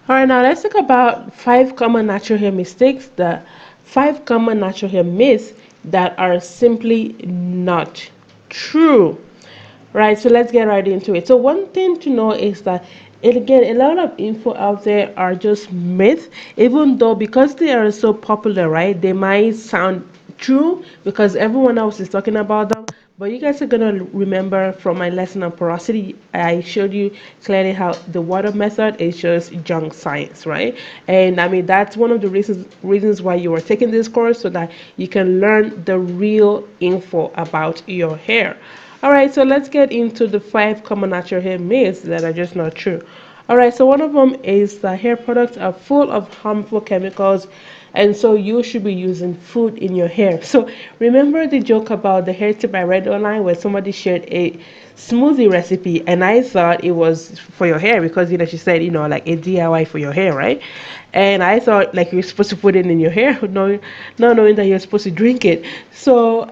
All right, now let's talk about five common natural hair mistakes, the five common natural hair myths that are simply not true. Right, so let's get right into it. So one thing to know is that and again, a lot of info out there are just myths, even though because they are so popular, right? They might sound true because everyone else is talking about them. But you guys are gonna remember from my lesson on porosity, I showed you clearly how the water method is just junk science, right? And I mean that's one of the reasons why you are taking this course so that you can learn the real info about your hair. All right, so let's get into the five common natural hair myths that are just not true. All right, so one of them is that hair products are full of harmful chemicals, and so you should be using food in your hair. So remember the joke about the hair tip I read online where somebody shared a smoothie recipe, and I thought it was for your hair because she said like a DIY for your hair, right? And I thought like you're supposed to put it in your hair, not knowing that you're supposed to drink it. So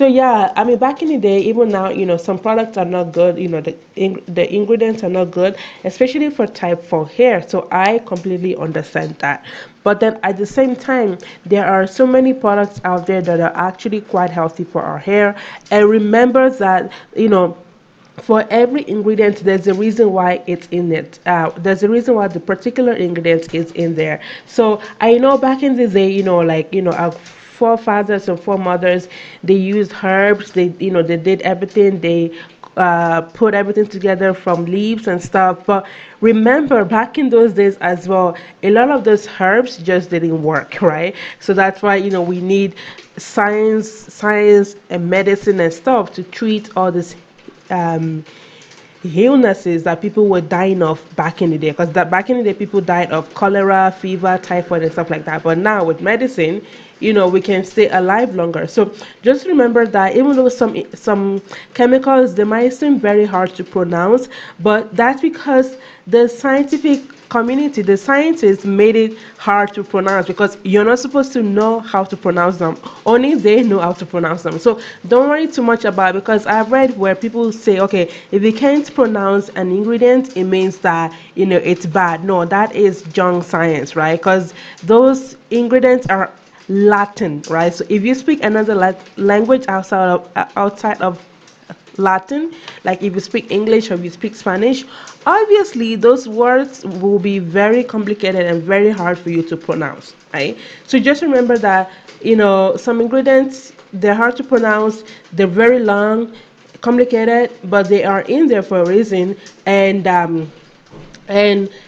yeah, I mean back in the day, even now, some products are not good. The ingredients are not good, especially for type 4 hair. So I completely understand that. But then at the same time, there are so many products out there that are actually quite healthy for our hair. And remember that, for every ingredient there's a reason why it's in it. There's a reason why the particular ingredient is in there. So I know back in the day, our forefathers and foremothers, they used herbs, they did everything, they put everything together from leaves and stuff. But remember back in those days as well, a lot of those herbs just didn't work, right? So that's why we need science and medicine and stuff to treat all this um, illnesses that people were dying of back in the day. Because that back in the day, people died of cholera, fever, typhoid, and stuff like that. But now with medicine, we can stay alive longer. So just remember that even though some chemicals they might seem very hard to pronounce, but that's because the scientific community, the scientists made it hard to pronounce because you're not supposed to know how to pronounce them. Only they know how to pronounce them. So don't worry too much about it because I've read where people say, okay, if you can't pronounce an ingredient, it means that it's bad. No, that is junk science, right? Because those ingredients are Latin, right? So if you speak another language outside of Latin, like if you speak English or if you speak Spanish, obviously those words will be very complicated and very hard for you to pronounce, right? So just remember that, some ingredients, they're hard to pronounce, they're very long, complicated, but they are in there for a reason. And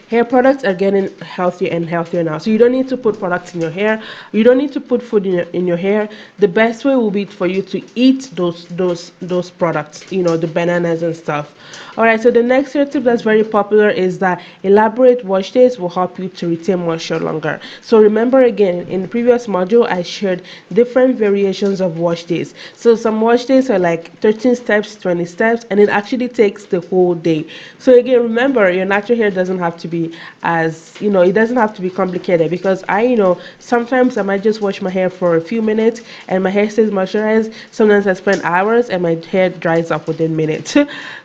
hair products are getting healthier and healthier now, so you don't need to put products in your hair, you don't need to put food in your hair. The best way will be for you to eat those products, the bananas and stuff. All right, so the next hair tip that's very popular is that elaborate wash days will help you to retain moisture longer. So remember again, in the previous module I shared different variations of wash days. So some wash days are like 13 steps, 20 steps, and it actually takes the whole day. So again, remember your natural hair doesn't have to be it doesn't have to be complicated because sometimes I might just wash my hair for a few minutes and my hair stays moisturized. Sometimes I spend hours and my hair dries up within minutes.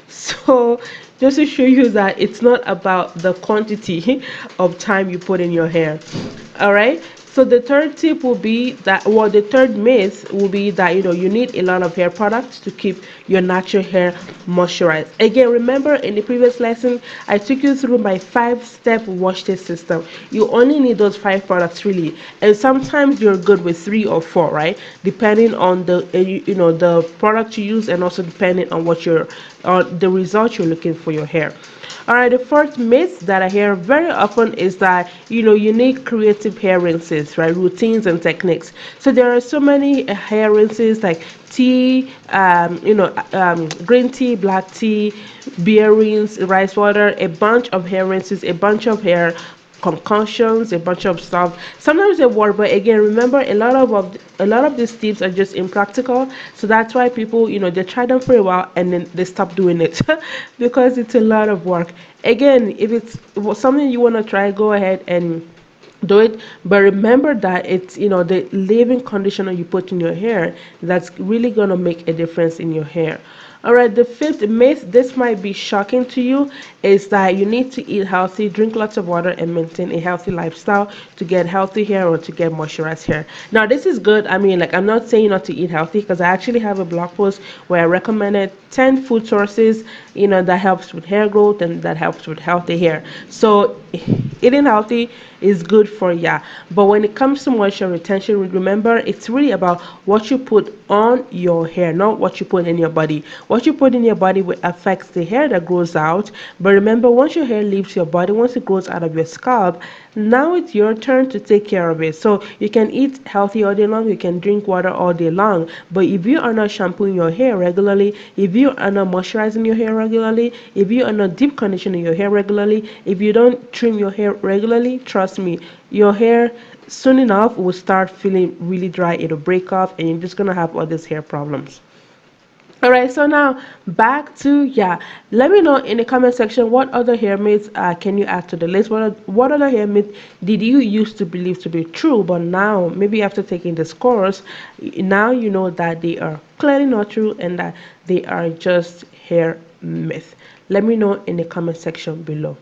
So just to show you that it's not about the quantity of time you put in your hair. All right. So the third tip will be that, well, the third myth will be that you need a lot of hair products to keep your natural hair moisturized. Again, remember in the previous lesson, I took you through my 5-step wash day system. You only need those 5 products really, and sometimes you're good with 3 or 4, right? Depending on the product you use, and also depending on the result you're looking for your hair. All right, the first myth that I hear very often is that you need creative hair rinses, right? Routines and techniques. So there are so many hair rinses like tea, green tea, black tea, beer rinse, rice water, a bunch of hair rinses, a bunch of hair concussions, a bunch of stuff. Sometimes they work, but again, remember a lot of these tips are just impractical. So that's why people, they try them for a while and then they stop doing it because it's a lot of work. Again, if it's something you want to try, go ahead and do it, but remember that it's the leave-in conditioner you put in your hair that's really gonna make a difference in your hair. All right, the fifth myth, this might be shocking to you, is that you need to eat healthy, drink lots of water, and maintain a healthy lifestyle to get healthy hair or to get moisturized hair. Now, this is good. I mean, like, I'm not saying not to eat healthy because I actually have a blog post where I recommended 10 food sources, that helps with hair growth and that helps with healthy hair. So, eating healthy is good for ya. But when it comes to moisture retention, remember it's really about what you put on your hair, not what you put in your body. What you put in your body will affects the hair that grows out. But remember, once your hair leaves your body, once it grows out of your scalp, now it's your turn to take care of it. So you can eat healthy all day long, you can drink water all day long. But if you are not shampooing your hair regularly, if you are not moisturizing your hair regularly, if you are not deep conditioning your hair regularly, if you don't trim your hair regularly, trust me, your hair soon enough will start feeling really dry. It'll break off, and you're just gonna have all these hair problems. All right, so now back to, yeah. Let me know in the comment section what other hair myths can you add to the list. What other hair myth did you used to believe to be true, but now maybe after taking this course, now you know that they are clearly not true and that they are just hair myth. Let me know in the comment section below.